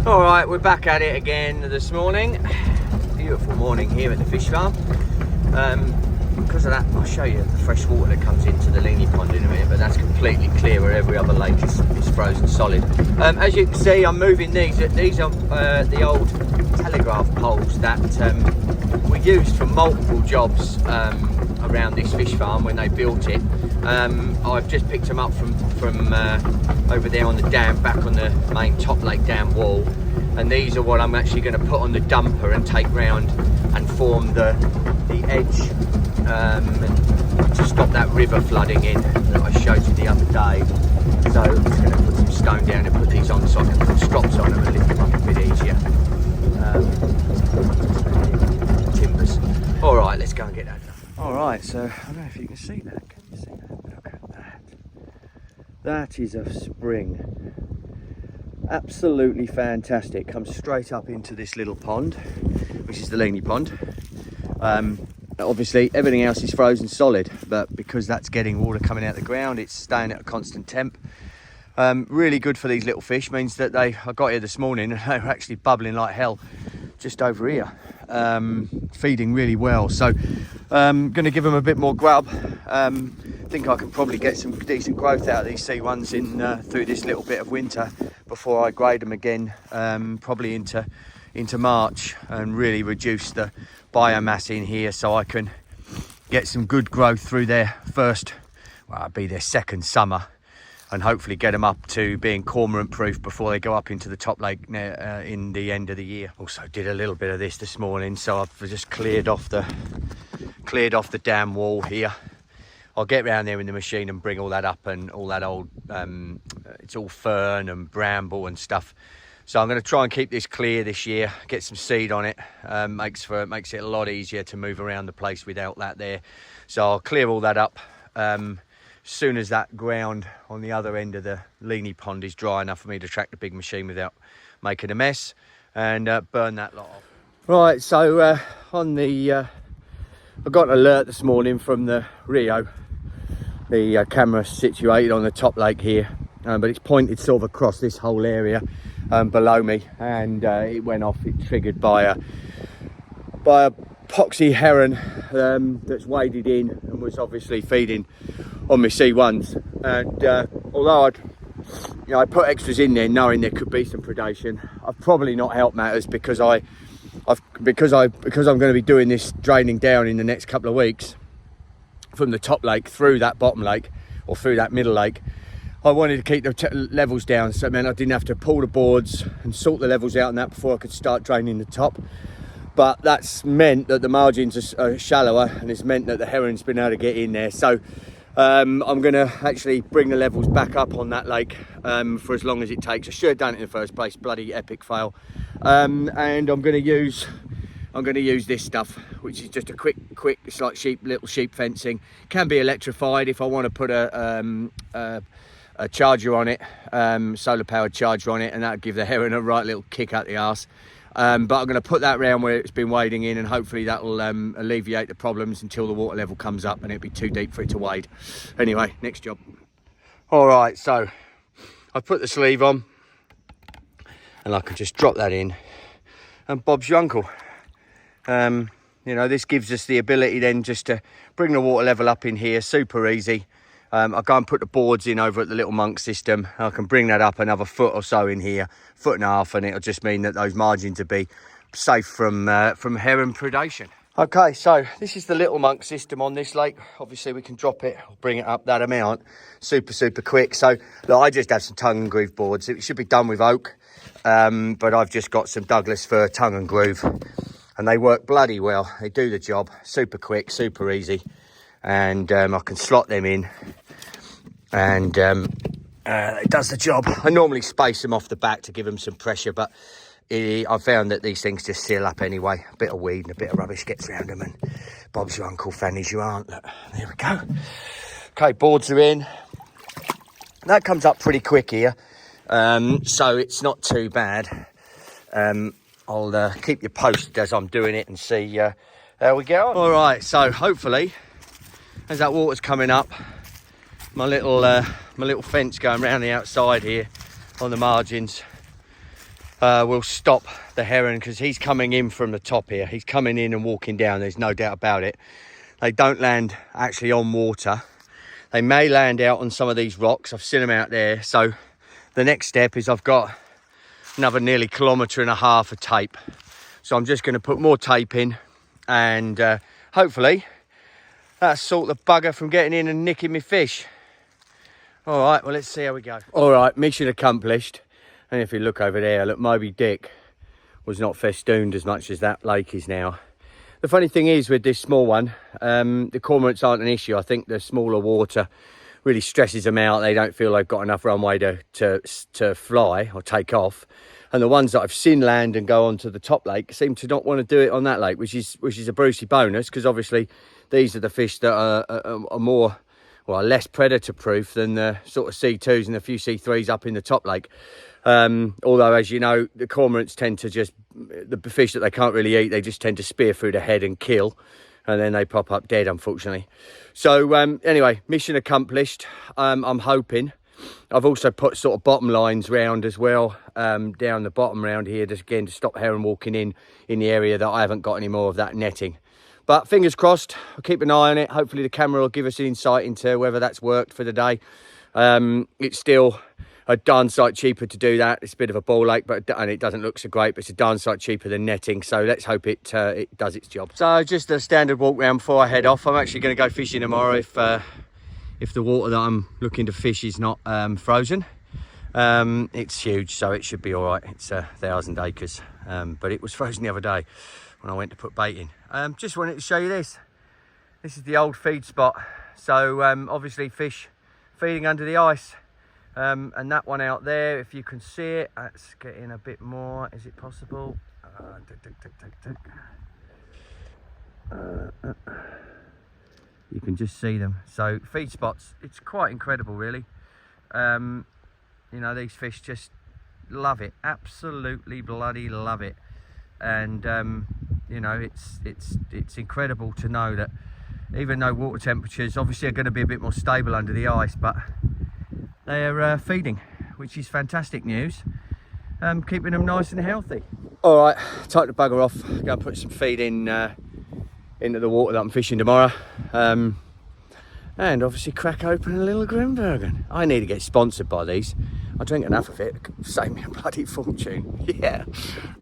All right, we're back at it again this morning. Beautiful morning here at the fish farm. Because of that, I'll show you the fresh water that comes into the Leany pond in a minute, but that's completely clear where every other lake is frozen solid. As you can see, I'm moving these. These are the old telegraph poles that were used for multiple jobs around this fish farm when they built it. I've just picked them up from over there on the dam, back on the main top lake dam wall, and these are what I'm actually going to put on the dumper and take round and form the edge to stop that river flooding in that I showed you the other day. So I'm just going to put some stone down and put these on so I can put strops on them and lift them up a bit easier. Timbers. All right, let's go and get that done. All right, so I don't know if you can see that. Can you see that? Look at that. That is a spring. Absolutely fantastic. Comes straight up into this little pond, which is the Leany pond. Obviously everything else is frozen solid, but because that's getting water coming out of the ground, it's staying at a constant temp. Really good for these little fish. Means that I got here this morning and they were actually bubbling like hell just over here, feeding really well. So I'm going to give them a bit more grub. Think I can probably get some decent growth out of these C1s in through this little bit of winter before I grade them again, probably into March, and really reduce the biomass in here so I can get some good growth through their first, well, it'll be their second summer, and hopefully get them up to being cormorant proof before they go up into the top lake in the end of the year. Also did a little bit of this morning, so I've just cleared off the dam wall here. I'll get round there in the machine and bring all that up, and all that old it's all fern and bramble and stuff. So I'm going to try and keep this clear this year, get some seed on it. Makes it a lot easier to move around the place without that there. So I'll clear all that up as soon as that ground on the other end of the Leany pond is dry enough for me to track the big machine without making a mess, and burn that lot off. Right, so on the I got an alert this morning from the Rio. The camera situated on the top lake here, but it's pointed sort of across this whole area below me, and it went off. It triggered by a poxy heron that's waded in and was obviously feeding on my C1s. And although I put extras in there knowing there could be some predation, I've probably not helped matters because I'm going to be doing this draining down in the next couple of weeks from the top lake through that bottom lake or through that middle lake. I wanted to keep the levels down, so it meant I didn't have to pull the boards and sort the levels out and that before I could start draining the top. But that's meant that the margins are shallower, and it's meant that the heron's been able to get in there. So I'm going to actually bring the levels back up on that lake for as long as it takes. I should have done it in the first place, bloody epic fail. And I'm going to use this stuff, which is just a quick, it's like little sheep fencing. Can be electrified if I want to put a charger on it, solar powered charger on it, and that'll give the heron a right little kick out the arse. But I'm going to put that round where it's been wading in, and hopefully that will alleviate the problems until the water level comes up and it'll be too deep for it to wade. Anyway, next job. All right, so I've put the sleeve on and I can just drop that in, and Bob's your uncle. You know, this gives us the ability then just to bring the water level up in here, super easy. I'll go and put the boards in over at the Little Monk system. I can bring that up another foot or so in here, 1.5 foot, and it'll just mean that those margins will be safe from heron predation. Okay, so this is the Little Monk system on this lake. Obviously we can drop it or bring it up that amount super quick. So look, I just have some tongue and groove boards. It should be done with oak, but I've just got some Douglas fir tongue and groove, and they work bloody well. They do the job, super quick, super easy, and I can slot them in, and it does the job. I normally space them off the back to give them some pressure, but I found that these things just seal up anyway. A bit of weed and a bit of rubbish gets around them, and Bob's your uncle, Fanny's your aunt. Look, there we go. Okay, boards are in. That comes up pretty quick here, so it's not too bad. I'll keep you posted as I'm doing it and see how we get on. All right, so hopefully, as that water's coming up, my little fence going around the outside here on the margins will stop the heron, because he's coming in from the top here. He's coming in and walking down, there's no doubt about it. They don't land actually on water. They may land out on some of these rocks. I've seen them out there. So the next step is I've got another nearly 1.5 kilometres of tape. So I'm just going to put more tape in, and hopefully that'll sort the bugger from getting in and nicking me fish. All right, well, let's see how we go. All right, mission accomplished. And if you look over there, look, Moby Dick was not festooned as much as that lake is now. The funny thing is with this small one, the cormorants aren't an issue. I think the smaller water really stresses them out. They don't feel they've got enough runway to fly or take off. And the ones that I've seen land and go onto the top lake seem to not want to do it on that lake, which is a Brucey bonus, because obviously these are the fish that are more, well, less predator proof than the sort of C2s and a few C3s up in the top lake. Although, as you know, the cormorants tend to just, the fish that they can't really eat, they just tend to spear through the head and kill, and then they pop up dead, unfortunately. So anyway, mission accomplished. I'm hoping. I've also put sort of bottom lines round as well, down the bottom round here, just again to stop heron walking in the area that I haven't got any more of that netting. But fingers crossed, I'll keep an eye on it. Hopefully the camera will give us an insight into whether that's worked for the day. It's still a darn sight cheaper to do that. It's a bit of a ball lake, and it doesn't look so great, but it's a darn sight cheaper than netting. So let's hope it does its job. So just a standard walk round before I head off. I'm actually going to go fishing tomorrow if the water that I'm looking to fish is not frozen. It's huge, so it should be all right. It's 1,000 acres, but it was frozen the other day when I went to put bait in. Just wanted to show you this. This is the old feed spot. So obviously fish feeding under the ice. And that one out there, if you can see it, let's get in a bit more. Is it possible? You can just see them. So feed spots, it's quite incredible, really. You know, these fish just love it, absolutely bloody love it. And you know, it's incredible to know that even though water temperatures obviously are going to be a bit more stable under the ice, but they're feeding, which is fantastic news. Keeping them nice and healthy. All right, time to bugger off. Go and put some feed in into the water that I'm fishing tomorrow, and obviously crack open a little Grimbergen. I need to get sponsored by these. I drink enough of it, it could save me a bloody fortune. Yeah.